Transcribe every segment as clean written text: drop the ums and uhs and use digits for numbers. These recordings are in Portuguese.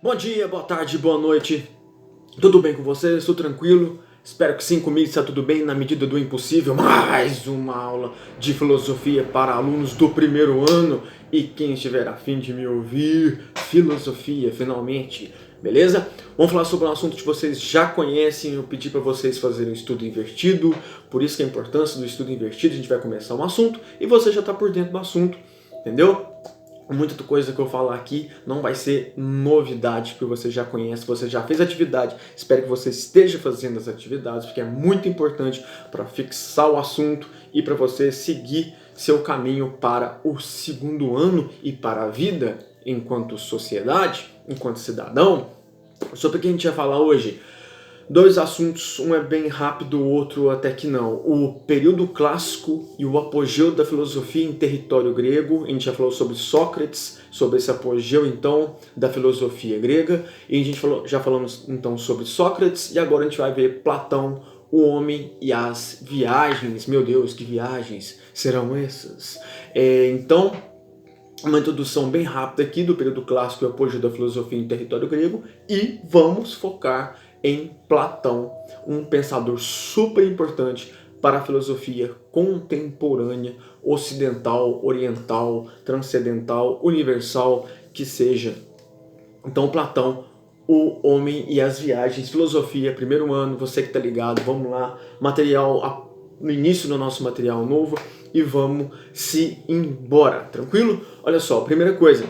Bom dia, boa tarde, boa noite. Tudo bem com você? Estou tranquilo? Espero que sim, comigo está tudo bem na medida do impossível. Mais uma aula de filosofia para alunos do primeiro ano e quem estiver a fim de me ouvir, filosofia, finalmente. Beleza? Vamos falar sobre um assunto que vocês já conhecem. Eu pedi para vocês fazerem um estudo invertido, por isso que a importância do estudo invertido. A gente vai começar um assunto e você já está por dentro do assunto, entendeu? Muita coisa que eu falar aqui não vai ser novidade, porque você já conhece, você já fez atividade. Espero que você esteja fazendo as atividades, porque é muito importante para fixar o assunto e para você seguir seu caminho para o segundo ano e para a vida enquanto sociedade, enquanto cidadão. Sobre o que a gente vai falar hoje? Dois assuntos, um é bem rápido, o outro até que não. O período clássico e o apogeu da filosofia em território grego. A gente já falou sobre Sócrates, sobre esse apogeu então da filosofia grega. E a gente já falamos então sobre Sócrates e agora a gente vai ver Platão, o homem e as viagens. Meu Deus, que viagens serão essas? Então, uma introdução bem rápida aqui do período clássico e o apogeu da filosofia em território grego e vamos focar em Platão, um pensador super importante para a filosofia contemporânea, ocidental, oriental, transcendental, universal, que seja. Então, Platão, o homem e as viagens, filosofia, primeiro ano, você que tá ligado, vamos lá, material, no início do nosso material novo e vamos se embora, tranquilo? Olha só, primeira coisa,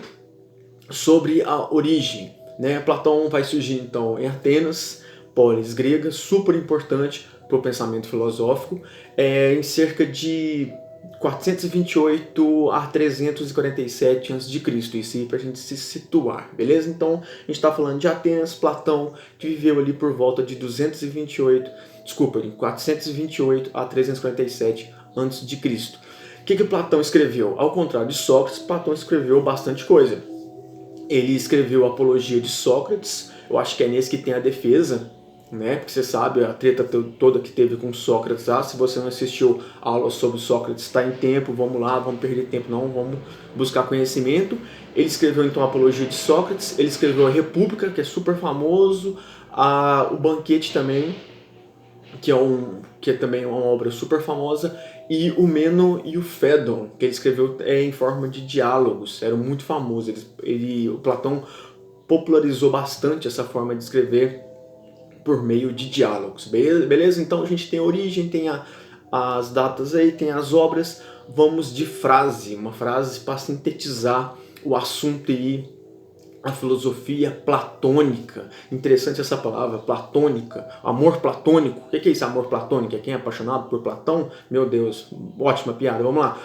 sobre a origem, né? Platão vai surgir então em Atenas, polis grega, super importante para o pensamento filosófico, em cerca de 428 a 347 a.C., isso aí para a gente se situar, beleza? Então a gente está falando de Atenas, Platão, que viveu ali por volta de 428 a 347 a.C. O que Platão escreveu? Ao contrário de Sócrates, Platão escreveu bastante coisa. Ele escreveu a Apologia de Sócrates, eu acho que é nesse que tem a defesa, né? Porque você sabe a treta toda que teve com Sócrates. Se você não assistiu a aula sobre Sócrates, está em tempo, vamos lá, vamos perder tempo não, vamos buscar conhecimento. Ele escreveu então a Apologia de Sócrates, ele escreveu a República, que é super famoso, o Banquete também, que é também uma obra super famosa, e o Meno e o Fédon, que ele escreveu em forma de diálogos, eram muito famosos. O Platão popularizou bastante essa forma de escrever por meio de diálogos, beleza? Então a gente tem a origem, tem as datas aí, tem as obras, vamos de frase, uma frase para sintetizar o assunto aí, a filosofia platônica. Interessante essa palavra, platônica, amor platônico. O que é isso, amor platônico? É quem é apaixonado por Platão? Meu Deus, ótima piada, vamos lá.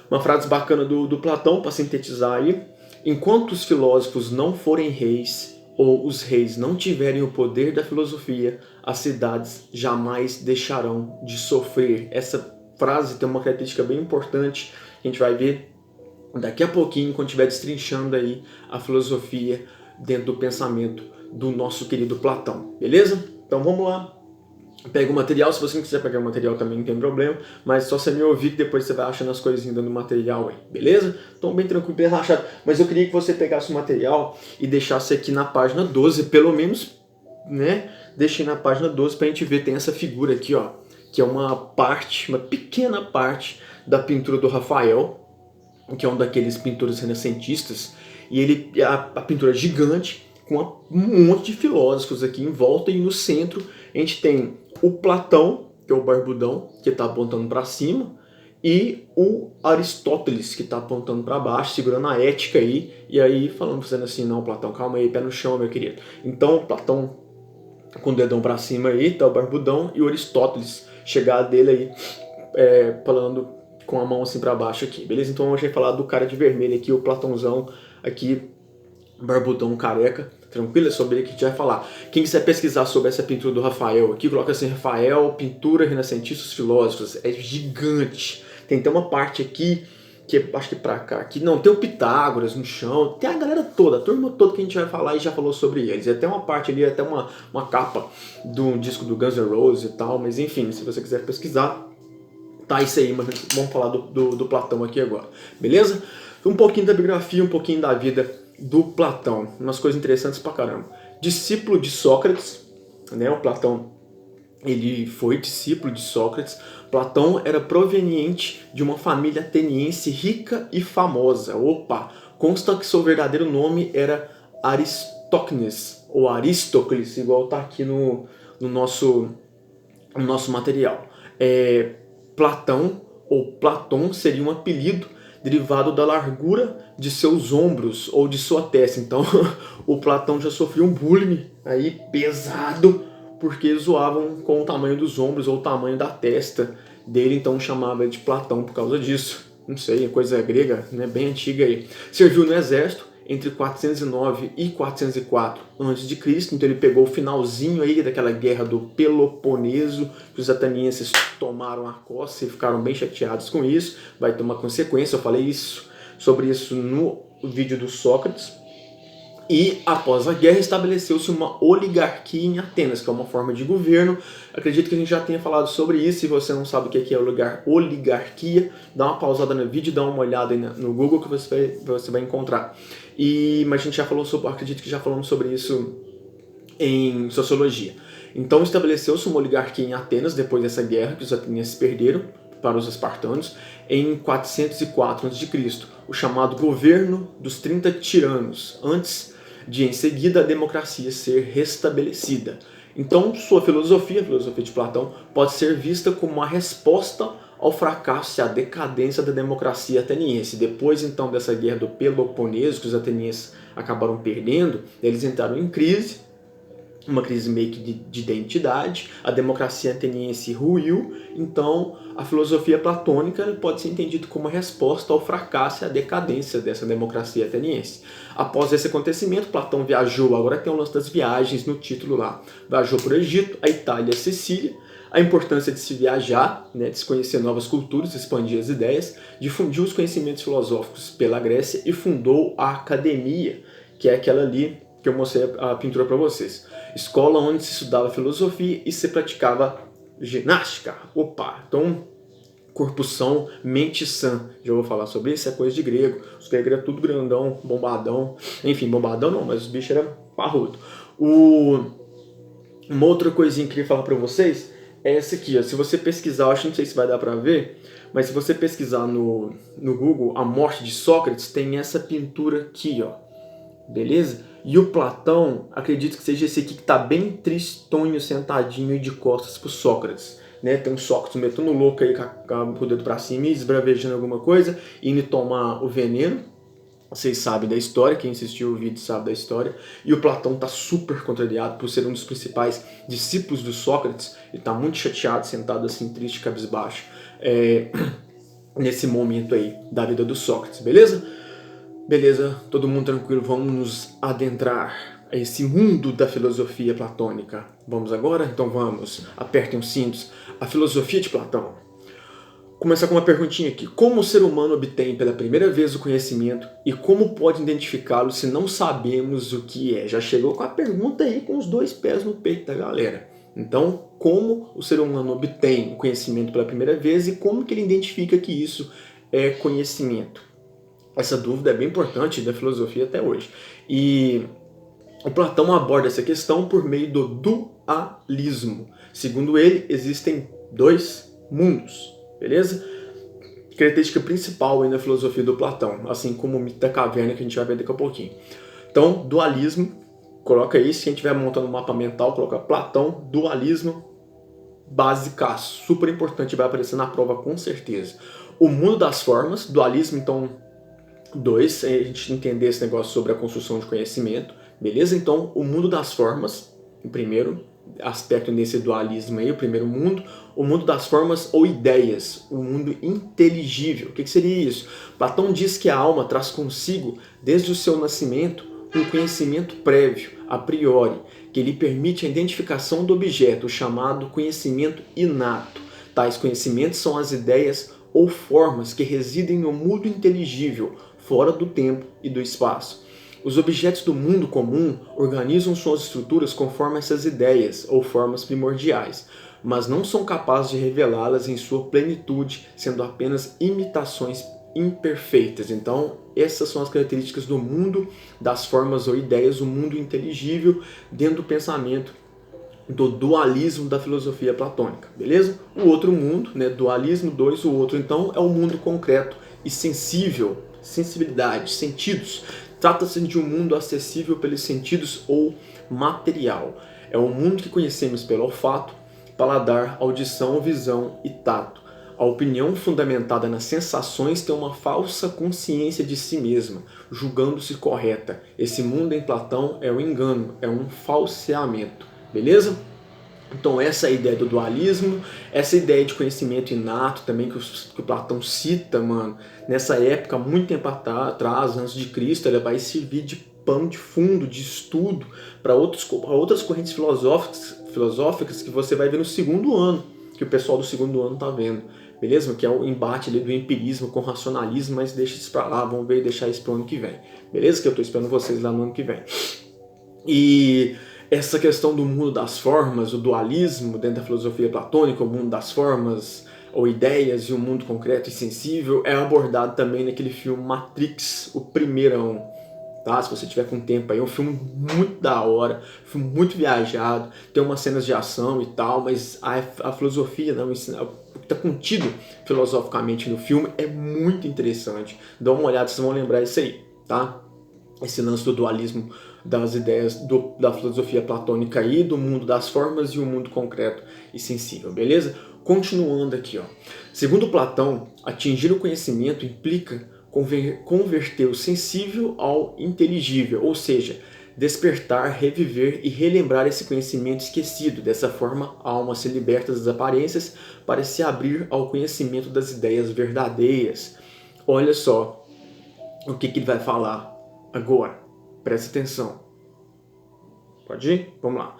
Uma frase bacana do Platão para sintetizar aí. Enquanto os filósofos não forem reis, ou os reis não tiverem o poder da filosofia, as cidades jamais deixarão de sofrer. Essa frase tem uma característica bem importante, a gente vai ver daqui a pouquinho, quando estiver destrinchando aí a filosofia dentro do pensamento do nosso querido Platão, beleza? Então vamos lá, pega o material, se você não quiser pegar o material também não tem problema, mas só você me ouvir que depois você vai achando as coisinhas dando material aí, beleza? Então bem tranquilo, bem relaxado, mas eu queria que você pegasse o material e deixasse aqui na página 12, pelo menos, né? Deixei na página 12 pra gente ver, tem essa figura aqui, ó, que é uma pequena parte da pintura do Rafael, que é um daqueles pintores renascentistas, e a pintura é gigante, com um monte de filósofos aqui em volta, e no centro a gente tem o Platão, que é o barbudão, que está apontando para cima, e o Aristóteles, que está apontando para baixo, segurando a ética aí, e aí fazendo assim, não, Platão, calma aí, pé no chão, meu querido. Então, Platão com o dedão para cima aí, tá o barbudão, e o Aristóteles, chegada dele aí, falando com a mão assim para baixo aqui, beleza? Então hoje a gente vai falar do cara de vermelho aqui, o Platãozão aqui, barbudão careca, tranquilo? É sobre ele que a gente vai falar. Quem quiser pesquisar sobre essa pintura do Rafael aqui, coloca assim, Rafael, pintura renascentista dos filósofos, é gigante. Tem até uma parte aqui, que acho que pra cá, aqui não, tem o Pitágoras no chão, tem a galera toda, a turma toda que a gente vai falar e já falou sobre eles. E até uma parte ali, até uma capa do disco do Guns N' Roses e tal, mas enfim, se você quiser pesquisar, tá isso aí, mas vamos falar do Platão aqui agora, beleza? Um pouquinho da biografia, um pouquinho da vida do Platão, umas coisas interessantes pra caramba. Discípulo de Sócrates, né? O Platão, ele foi discípulo de Sócrates. Platão era proveniente de uma família ateniense rica e famosa. Opa! Consta que seu verdadeiro nome era Aristócles, ou Aristócles, igual tá aqui no nosso material. Platão, ou Platão, seria um apelido derivado da largura de seus ombros ou de sua testa. Então, o Platão já sofreu um bullying aí pesado porque zoavam com o tamanho dos ombros ou o tamanho da testa dele, então chamava ele de Platão por causa disso. Não sei, é coisa grega, né, bem antiga aí. Serviu no exército entre 409 e 404 a.C., então ele pegou o finalzinho aí daquela guerra do Peloponeso, que os atenienses tomaram a costa e ficaram bem chateados com isso. Vai ter uma consequência, eu falei sobre isso no vídeo do Sócrates. E após a guerra estabeleceu-se uma oligarquia em Atenas, que é uma forma de governo. Acredito que a gente já tenha falado sobre isso. Se você não sabe o que é oligarquia, dá uma pausada no vídeo, dá uma olhada aí no Google que você vai encontrar. Mas a gente já falou acredito que já falamos sobre isso em sociologia. Então estabeleceu-se uma oligarquia em Atenas depois dessa guerra que os atenienses perderam para os espartanos em 404 a.C., o chamado governo dos 30 tiranos, antes de em seguida a democracia ser restabelecida. Então sua filosofia, a filosofia de Platão, pode ser vista como uma resposta ao fracasso e à decadência da democracia ateniense. Depois então dessa guerra do Peloponeso, que os atenienses acabaram perdendo, eles entraram em crise, uma crise meio que de identidade, a democracia ateniense ruiu, então a filosofia platônica pode ser entendida como uma resposta ao fracasso e à decadência dessa democracia ateniense. Após esse acontecimento, Platão viajou, agora tem o lance das viagens no título lá, viajou para o Egito, a Itália e a Sicília, a importância de se viajar, né, de se conhecer novas culturas, expandir as ideias, difundiu os conhecimentos filosóficos pela Grécia e fundou a academia, que é aquela ali que eu mostrei a pintura para vocês. Escola onde se estudava filosofia e se praticava ginástica. Opa! Então, corpo são, mente sã. Já vou falar sobre isso, é coisa de grego. Os gregos eram tudo grandão, bombadão. Enfim, bombadão não, mas os bichos eram parrudo. Uma outra coisinha que eu queria falar para vocês é essa aqui. Ó. Se você pesquisar, eu acho que não sei se vai dar para ver, mas se você pesquisar no Google a morte de Sócrates, tem essa pintura aqui, ó. Beleza? E o Platão, acredito que seja esse aqui que tá bem tristonho, sentadinho e de costas pro Sócrates. Né? Tem um Sócrates metendo louco aí com o dedo pra cima e esbravejando alguma coisa, indo tomar o veneno. Vocês sabem da história, quem assistiu o vídeo sabe da história. E o Platão tá super contrariado por ser um dos principais discípulos do Sócrates. Ele tá muito chateado, sentado assim, triste, cabisbaixo, nesse momento aí da vida do Sócrates, beleza? Beleza, todo mundo tranquilo, vamos nos adentrar a esse mundo da filosofia platônica. Vamos agora? Então vamos, apertem os cintos. A filosofia de Platão. Começar com uma perguntinha aqui. Como o ser humano obtém pela primeira vez o conhecimento e como pode identificá-lo se não sabemos o que é? Já chegou com a pergunta aí com os dois pés no peito da galera. Então, como o ser humano obtém o conhecimento pela primeira vez e como que ele identifica que isso é conhecimento? Essa dúvida é bem importante da filosofia até hoje. E o Platão aborda essa questão por meio do dualismo. Segundo ele, existem dois mundos, beleza? Característica principal aí na filosofia do Platão, assim como o mito da caverna que a gente vai ver daqui a pouquinho. Então, dualismo, coloca aí, se a gente estiver montando um mapa mental, coloca Platão, dualismo, basicaço, super importante, vai aparecer na prova com certeza. O mundo das formas, dualismo, então... 2, a gente entender esse negócio sobre a construção de conhecimento, beleza? Então, o mundo das formas, o primeiro aspecto nesse dualismo aí, o primeiro mundo, o mundo das formas ou ideias, o mundo inteligível. O que seria isso? Platão diz que a alma traz consigo, desde o seu nascimento, um conhecimento prévio, a priori, que lhe permite a identificação do objeto, o chamado conhecimento inato. Tais conhecimentos são as ideias ou formas que residem no mundo inteligível, fora do tempo e do espaço. Os objetos do mundo comum organizam suas estruturas conforme essas ideias ou formas primordiais, mas não são capazes de revelá-las em sua plenitude, sendo apenas imitações imperfeitas. Então, essas são as características do mundo das formas ou ideias, o mundo inteligível dentro do pensamento do dualismo da filosofia platônica, beleza? O outro mundo, né, dualismo 2, o outro então é o mundo concreto e sensível, sensibilidade, sentidos. Trata-se de um mundo acessível pelos sentidos ou material. É o mundo que conhecemos pelo olfato, paladar, audição, visão e tato. A opinião fundamentada nas sensações tem uma falsa consciência de si mesma, julgando-se correta. Esse mundo em Platão é um engano, é um falseamento. Beleza? Então essa é a ideia do dualismo, essa ideia de conhecimento inato também que o Platão cita, mano, nessa época, muito tempo atrás, antes de Cristo, ele vai servir de pano de fundo, de estudo para outras correntes filosóficas que você vai ver no segundo ano, que o pessoal do segundo ano tá vendo, beleza? Que é o embate ali do empirismo com o racionalismo, mas deixa isso para lá, vamos ver e deixar isso para o ano que vem, beleza? Que eu tô esperando vocês lá no ano que vem. E essa questão do mundo das formas, o dualismo dentro da filosofia platônica, o mundo das formas ou ideias e o mundo concreto e sensível é abordado também naquele filme Matrix, o primeirão, tá? Se você tiver com tempo aí, é um filme muito da hora, um filme muito viajado, tem umas cenas de ação e tal, mas a filosofia, não, o que está contido filosoficamente no filme é muito interessante. Dá uma olhada, vocês vão lembrar isso aí, tá? Esse lance do dualismo das ideias da filosofia platônica aí, do mundo das formas e o mundo concreto e sensível, beleza? Continuando aqui, ó. Segundo Platão, atingir o conhecimento implica converter o sensível ao inteligível, ou seja, despertar, reviver e relembrar esse conhecimento esquecido. Dessa forma, a alma se liberta das aparências para se abrir ao conhecimento das ideias verdadeiras. Olha só o que ele vai falar agora. Presta atenção. Pode ir? Vamos lá.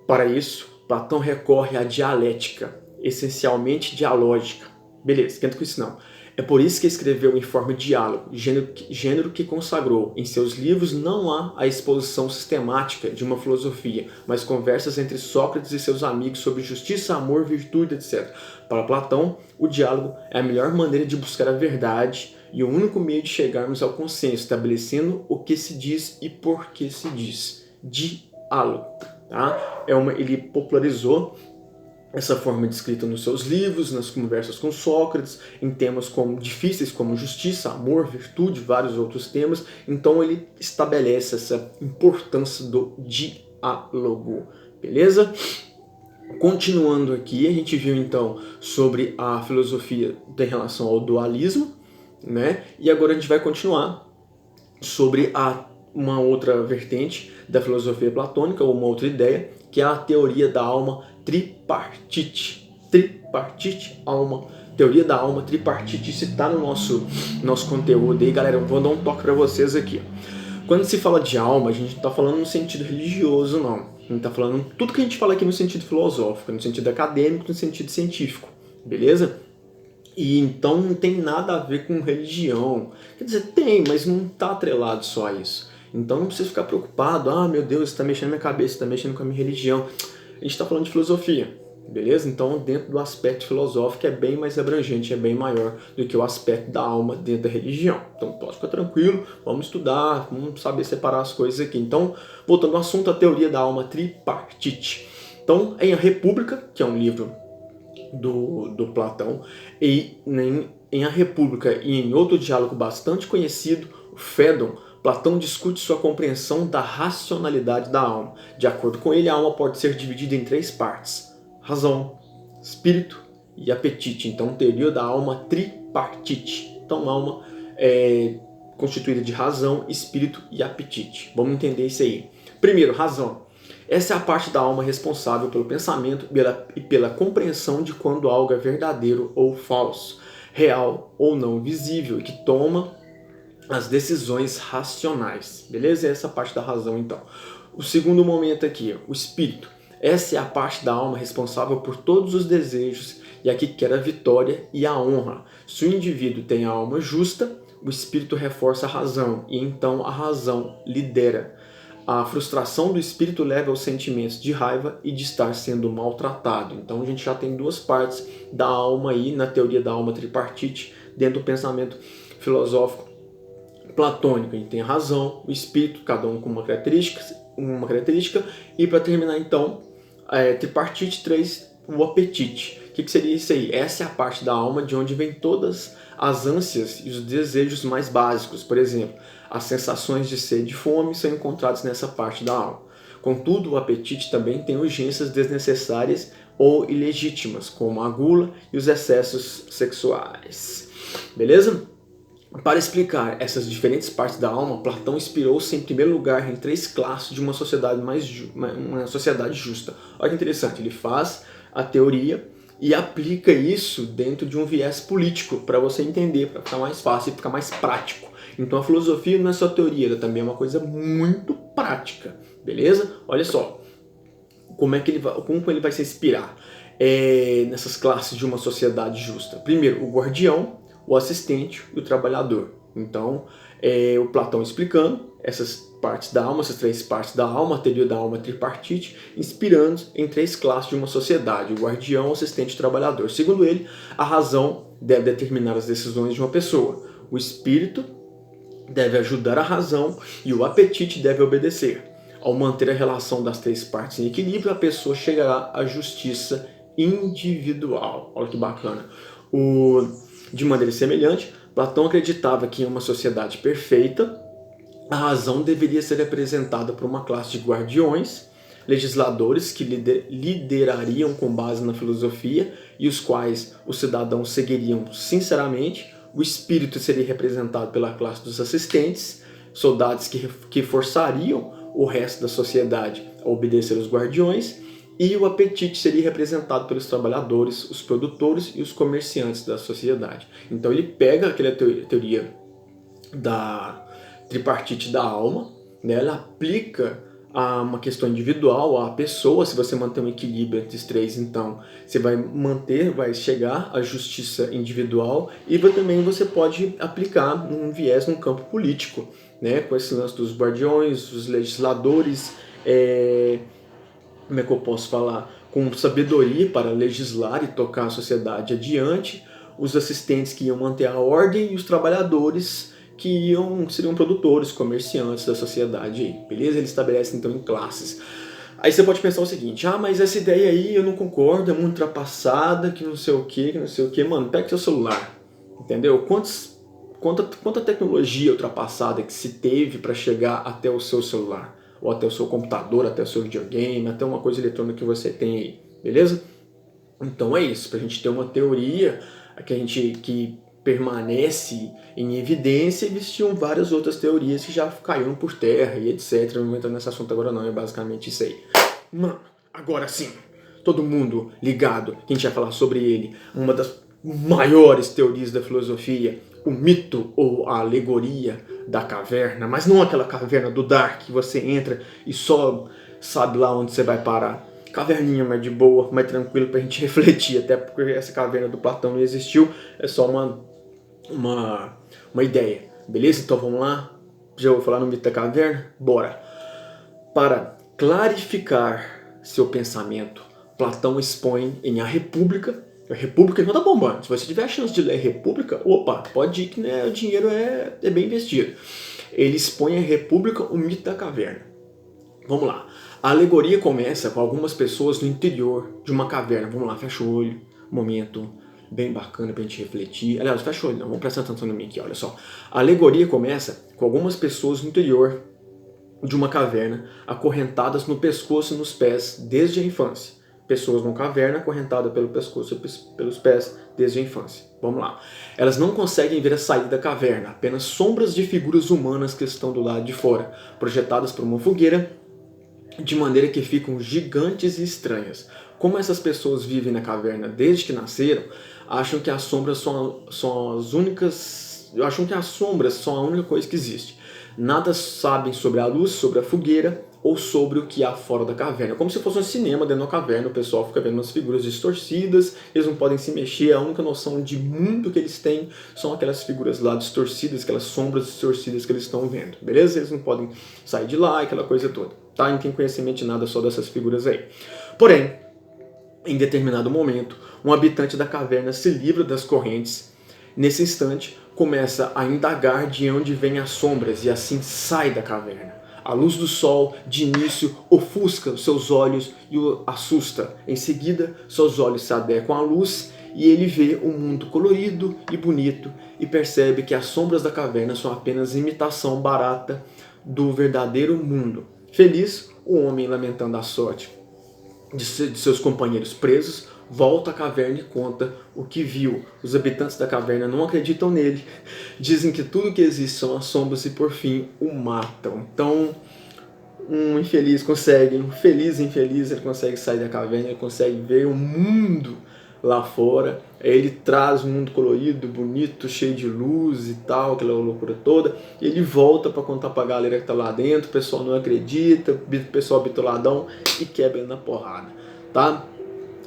Para isso, Platão recorre à dialética, essencialmente dialógica. Beleza, esquenta com isso não. É por isso que escreveu em forma de diálogo, gênero que consagrou. Em seus livros não há a exposição sistemática de uma filosofia, mas conversas entre Sócrates e seus amigos sobre justiça, amor, virtude, etc. Para Platão, o diálogo é a melhor maneira de buscar a verdade e o único meio de chegarmos ao consenso, estabelecendo o que se diz e por que se diz. Diálogo. Tá? Ele popularizou essa forma de escrita nos seus livros, nas conversas com Sócrates, em temas difíceis como justiça, amor, virtude, vários outros temas. Então ele estabelece essa importância do diálogo. Beleza? Continuando aqui, a gente viu então sobre a filosofia em relação ao dualismo, né? E agora a gente vai continuar sobre uma outra vertente da filosofia platônica, ou uma outra ideia, que é a teoria da alma tripartite. Tripartite, alma, teoria da alma tripartite. Isso está no nosso conteúdo aí, galera. Eu vou dar um toque para vocês aqui. Quando se fala de alma, a gente não está falando no sentido religioso, não. A gente está falando tudo que a gente fala aqui no sentido filosófico, no sentido acadêmico, no sentido científico, beleza? E então não tem nada a ver com religião. Quer dizer, tem, mas não está atrelado só a isso. Então não precisa ficar preocupado, meu Deus, está mexendo na minha cabeça, está mexendo com a minha religião. A gente está falando de filosofia, beleza? Então dentro do aspecto filosófico é bem mais abrangente, é bem maior do que o aspecto da alma dentro da religião. Então pode ficar tranquilo, vamos estudar, vamos saber separar as coisas aqui. Então, voltando ao assunto, a teoria da alma tripartite. Então, em A República, que é um livro do Platão, e em A República e em outro diálogo bastante conhecido, o Fédon, Platão discute sua compreensão da racionalidade da alma. De acordo com ele, a alma pode ser dividida em 3 partes: razão, espírito e apetite. Então, teoria da alma tripartite. Então, a alma é constituída de razão, espírito e apetite. Vamos entender isso aí. Primeiro, razão. Essa é a parte da alma responsável pelo pensamento e pela compreensão de quando algo é verdadeiro ou falso, real ou não visível, e que toma as decisões racionais. Beleza? Essa é a parte da razão, então. O segundo momento aqui, o espírito. Essa é a parte da alma responsável por todos os desejos e a que quer a vitória e a honra. Se o indivíduo tem a alma justa, o espírito reforça a razão e então a razão lidera. A frustração do espírito leva aos sentimentos de raiva e de estar sendo maltratado. Então a gente já tem 2 partes da alma aí na teoria da alma tripartite dentro do pensamento filosófico platônico. A gente tem a razão, o espírito, cada um com uma característica, e para terminar então, tripartite 3, o apetite. O que seria isso aí? Essa é a parte da alma de onde vem todas as ânsias e os desejos mais básicos. Por exemplo, as sensações de sede e de fome são encontradas nessa parte da alma. Contudo, o apetite também tem urgências desnecessárias ou ilegítimas, como a gula e os excessos sexuais. Beleza? Para explicar essas diferentes partes da alma, Platão inspirou-se em primeiro lugar em 3 classes de uma sociedade uma sociedade justa. Olha que interessante, ele faz a teoria e aplica isso dentro de um viés político, para você entender, para ficar mais fácil e ficar mais prático. Então a filosofia não é só teoria, ela também é uma coisa muito prática, beleza? Olha só, como ele vai se inspirar nessas classes de uma sociedade justa. Primeiro, o guardião, o assistente e o trabalhador. Então, o Platão explicando essas partes da alma, essas 3 partes da alma, a teoria da alma tripartite, inspirando em 3 classes de uma sociedade: o guardião, o assistente e o trabalhador. Segundo ele, a razão deve determinar as decisões de uma pessoa, o espírito deve ajudar a razão e o apetite deve obedecer. Ao manter a relação das 3 partes em equilíbrio, a pessoa chegará à justiça individual. Olha que bacana. De maneira semelhante, Platão acreditava que em uma sociedade perfeita, a razão deveria ser representada por uma classe de guardiões, legisladores que liderariam com base na filosofia e os quais os cidadãos seguiriam sinceramente. O espírito seria representado pela classe dos assistentes, soldados que forçariam o resto da sociedade a obedecer aos guardiões, e o apetite seria representado pelos trabalhadores, os produtores e os comerciantes da sociedade. Então ele pega aquela teoria da tripartite da alma, né, ela aplica a uma questão individual, à pessoa. Se você manter um equilíbrio entre os 3, então você vai chegar à justiça individual, e também você pode aplicar um viés no campo político, né, com esse lance dos guardiões, os legisladores, como é que eu posso falar, com sabedoria para legislar e tocar a sociedade adiante, os assistentes que iam manter a ordem e os trabalhadores que seriam produtores, comerciantes da sociedade aí, beleza? Ele estabelece então em classes. Aí você pode pensar o seguinte: mas essa ideia aí eu não concordo, é muito ultrapassada, que não sei o que. Mano, pega seu celular, entendeu? Quanta tecnologia ultrapassada que se teve para chegar até o seu celular, ou até o seu computador, até o seu videogame, até uma coisa eletrônica que você tem aí, beleza? Então é isso, pra gente ter uma teoria que permanece em evidência, existiam várias outras teorias que já caíram por terra e etc. Não vou entrar nesse assunto agora não, é basicamente isso aí. Mano, agora sim, todo mundo ligado, que a gente vai falar sobre ele, uma das maiores teorias da filosofia, o mito ou a alegoria da caverna, mas não aquela caverna do Dark que você entra e só sabe lá onde você vai parar. Caverninha mais de boa, mais tranquilo pra gente refletir, até porque essa caverna do Platão não existiu, é só uma ideia, beleza? Então vamos lá, já vou falar no mito da caverna? Bora! Para clarificar seu pensamento, Platão expõe em A República. A República não tá bombando. Se você tiver a chance de ler a República, opa, pode ir que, né, o dinheiro é bem investido. Ele expõe a República, o mito da caverna. Vamos lá. A alegoria começa com algumas pessoas no interior de uma caverna. Vamos lá, fecha o olho. Momento bem bacana pra gente refletir. Aliás, fecha o olho, não. Vamos prestar atenção no mim aqui, olha só. A alegoria começa com algumas pessoas no interior de uma caverna, acorrentadas no pescoço e nos pés desde a infância. Pessoas numa caverna acorrentadas pelo pescoço e pelos pés desde a infância. Vamos lá. Elas não conseguem ver a saída da caverna, apenas sombras de figuras humanas que estão do lado de fora, projetadas por uma fogueira, de maneira que ficam gigantes e estranhas. Como essas pessoas vivem na caverna desde que nasceram, acham que as sombras são as únicas. Acham que as sombras são a única coisa que existe. Nada sabem sobre a luz, sobre a fogueira ou sobre o que há fora da caverna. Como se fosse um cinema dentro da caverna, o pessoal fica vendo umas figuras distorcidas, eles não podem se mexer, a única noção de mundo que eles têm são aquelas figuras lá distorcidas, aquelas sombras distorcidas que eles estão vendo, beleza? Eles não podem sair de lá, aquela coisa toda, tá? Não tem conhecimento de nada só dessas figuras aí. Porém, em determinado momento, um habitante da caverna se livra das correntes Nesse instante, começa a indagar de onde vêm as sombras e assim sai da caverna. A luz do sol, de início, ofusca os seus olhos e o assusta. Em seguida, seus olhos se adequam à luz e ele vê um mundo colorido e bonito e percebe que as sombras da caverna são apenas imitação barata do verdadeiro mundo. Feliz, o homem, lamentando a sorte de seus companheiros presos, volta à caverna e conta o que viu. Os habitantes da caverna não acreditam nele, dizem que tudo que existe são as sombras e por fim o matam. Então um feliz e infeliz, ele consegue sair da caverna, ele consegue ver o mundo lá fora. Ele traz um mundo colorido, bonito, cheio de luz e tal, aquela loucura toda. E ele volta para contar pra galera que tá lá dentro, o pessoal não acredita, o pessoal bitoladão e quebra na porrada, tá?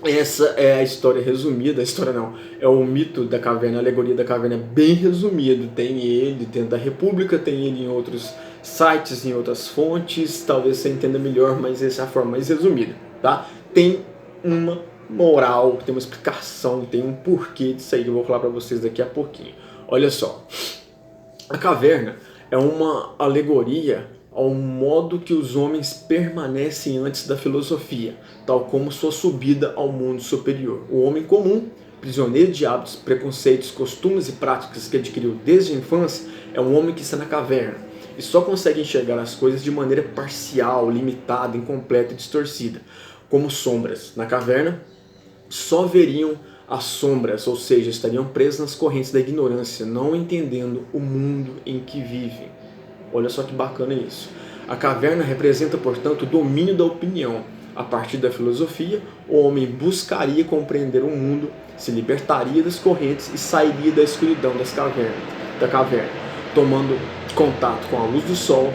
Essa é a história resumida, a história não, é o mito da caverna, a alegoria da caverna bem resumido. Tem ele dentro da República, tem ele em outros sites, em outras fontes, talvez você entenda melhor, mas essa é a forma mais resumida, tá? Tem uma moral, tem uma explicação, tem um porquê disso aí que eu vou falar pra vocês daqui a pouquinho. Olha só, a caverna é uma alegoria ao modo que os homens permanecem antes da filosofia, tal como sua subida ao mundo superior. O homem comum, prisioneiro de hábitos, preconceitos, costumes e práticas que adquiriu desde a infância, é um homem que está na caverna e só consegue enxergar as coisas de maneira parcial, limitada, incompleta e distorcida, como sombras. Na caverna, só veriam as sombras, ou seja, estariam presos nas correntes da ignorância, não entendendo o mundo em que vivem. Olha só que bacana isso. A caverna representa, portanto, o domínio da opinião. A partir da filosofia, o homem buscaria compreender o mundo, se libertaria das correntes e sairia da escuridão da caverna, tomando contato com a luz do sol,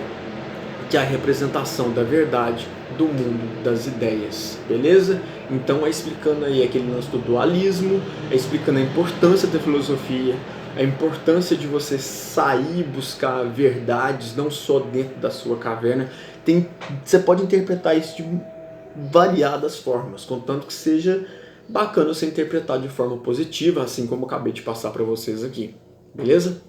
que é a representação da verdade do mundo das ideias, beleza? Então é explicando aí aquele lance do dualismo, é explicando a importância da filosofia, a importância de você sair e buscar verdades, não só dentro da sua caverna. Você pode interpretar isso de variadas formas, contanto que seja bacana você interpretar de forma positiva, assim como eu acabei de passar para vocês aqui, beleza?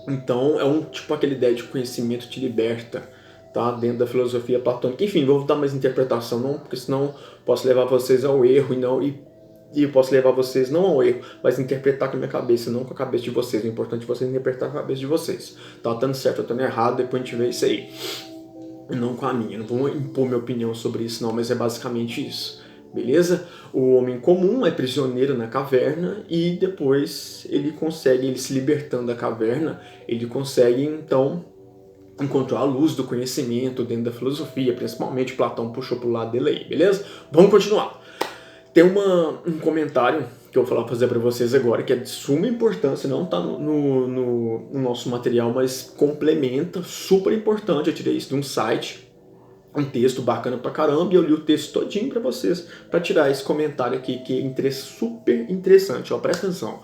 Então é aquela ideia de conhecimento te liberta, tá? Dentro da filosofia platônica. Enfim, vou dar mais interpretação, não, porque senão posso levar vocês ao erro e eu posso levar vocês não ao erro, mas interpretar com a minha cabeça, não com a cabeça de vocês. O importante é vocês interpretar com a cabeça de vocês. Tá dando certo ou dando errado, depois a gente vê isso aí. Não com a minha, não vou impor minha opinião sobre isso não, mas é basicamente isso. Beleza? O homem comum é prisioneiro na caverna e depois ele se libertando da caverna, ele consegue então encontrar a luz do conhecimento dentro da filosofia, principalmente Platão puxou pro lado dele aí, beleza? Vamos continuar. Tem um comentário que eu vou fazer para vocês agora, que é de suma importância, não está no nosso material, mas complementa, super importante. Eu tirei isso de um site, um texto bacana pra caramba, e eu li o texto todinho para vocês, para tirar esse comentário aqui, que é super interessante, ó, presta atenção.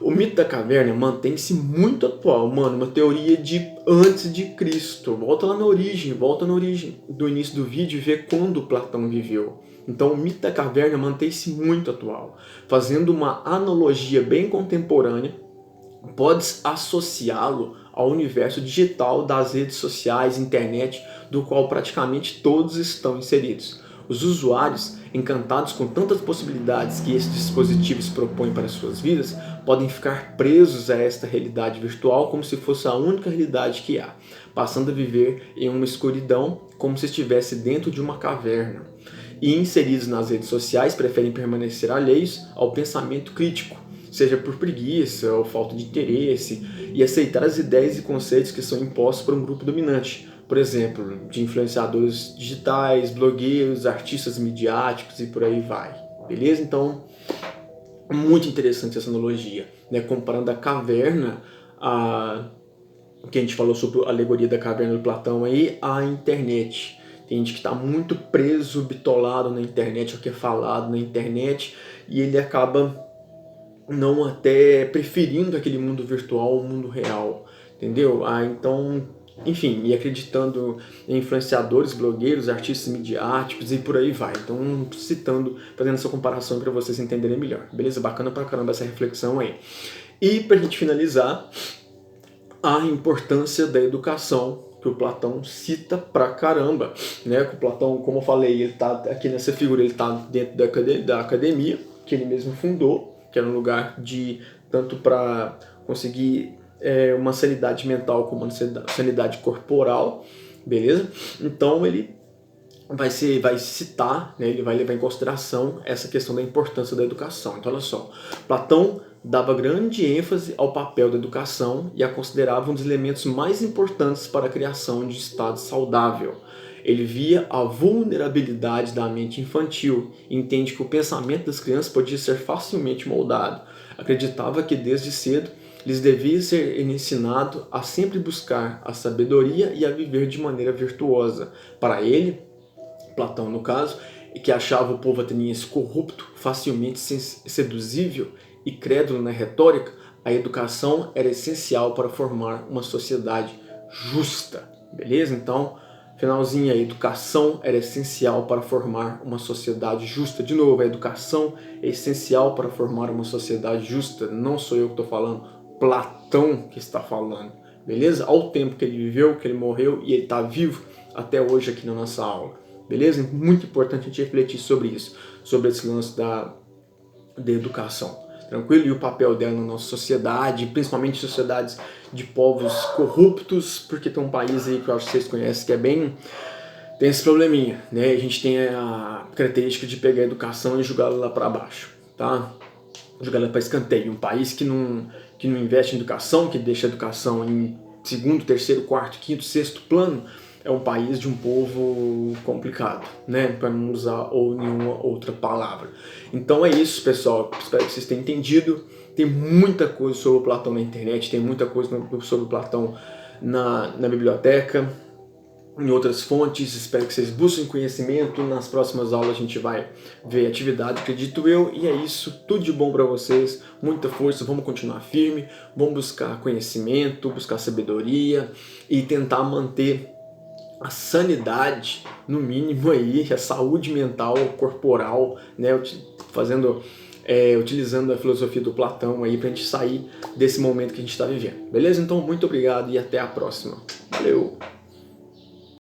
O mito da caverna mantém-se muito atual, mano, uma teoria de antes de Cristo. Volta no origem do início do vídeo e vê quando Platão viveu. Então o mito da caverna mantém-se muito atual. Fazendo uma analogia bem contemporânea, podes associá-lo ao universo digital das redes sociais, internet, do qual praticamente todos estão inseridos. Os usuários, encantados com tantas possibilidades que esses dispositivos propõem para suas vidas, podem ficar presos a esta realidade virtual como se fosse a única realidade que há, passando a viver em uma escuridão como se estivesse dentro de uma caverna. E inseridos nas redes sociais, preferem permanecer alheios ao pensamento crítico, seja por preguiça ou falta de interesse, e aceitar as ideias e conceitos que são impostos por um grupo dominante, por exemplo, de influenciadores digitais, blogueiros, artistas midiáticos e por aí vai, beleza? Então, muito interessante essa analogia, né? Comparando a caverna, que a gente falou sobre a alegoria da caverna do Platão aí, à internet. Tem gente que está muito preso, bitolado na internet, o que é falado na internet, e ele acaba não até preferindo aquele mundo virtual ao mundo real, entendeu? Então, enfim, e acreditando em influenciadores, blogueiros, artistas midiáticos e por aí vai. Então, fazendo essa comparação para vocês entenderem melhor, beleza? Bacana pra caramba essa reflexão aí. E para a gente finalizar, a importância da educação, que o Platão cita pra caramba, né? Que o Platão, como eu falei, ele tá aqui nessa figura, ele tá dentro da academia, que ele mesmo fundou, que era um lugar de tanto para conseguir uma sanidade mental como uma sanidade corporal, beleza? Então ele vai citar, né, ele vai levar em consideração essa questão da importância da educação. Então olha só, Platão dava grande ênfase ao papel da educação e a considerava um dos elementos mais importantes para a criação de estado saudável. Ele via a vulnerabilidade da mente infantil e entende que o pensamento das crianças podia ser facilmente moldado. Acreditava que desde cedo lhes devia ser ensinado a sempre buscar a sabedoria e a viver de maneira virtuosa. Para ele, Platão no caso, que achava o povo ateniense corrupto, facilmente seduzível e crédulo na retórica, a educação era essencial para formar uma sociedade justa. Beleza? Então, finalzinho, a educação era essencial para formar uma sociedade justa. De novo, a educação é essencial para formar uma sociedade justa. Não sou eu que estou falando, Platão que está falando. Beleza? Ao tempo que ele viveu, que ele morreu e ele está vivo até hoje aqui na nossa aula. Beleza? Muito importante a gente refletir sobre isso, sobre esse lance da educação. Tranquilo? E o papel dela na nossa sociedade, principalmente sociedades de povos corruptos, porque tem um país aí que eu acho que vocês conhecem que é bem... tem esse probleminha, né? A gente tem a característica de pegar a educação e jogar ela lá para baixo, tá? Jogar ela para escanteio. Um país que não investe em educação, que deixa a educação em segundo, terceiro, quarto, quinto, sexto plano, é um país de um povo complicado, né? Para não usar nenhuma outra palavra. Então é isso, pessoal. Espero que vocês tenham entendido. Tem muita coisa sobre o Platão na internet, tem muita coisa sobre o Platão na biblioteca, em outras fontes. Espero que vocês busquem conhecimento. Nas próximas aulas a gente vai ver atividade, acredito eu. E é isso. Tudo de bom para vocês. Muita força. Vamos continuar firme. Vamos buscar conhecimento, buscar sabedoria e tentar manter a sanidade, no mínimo aí, a saúde mental, corporal, né, utilizando a filosofia do Platão aí pra gente sair desse momento que a gente está vivendo, beleza? Então, muito obrigado e até a próxima. Valeu!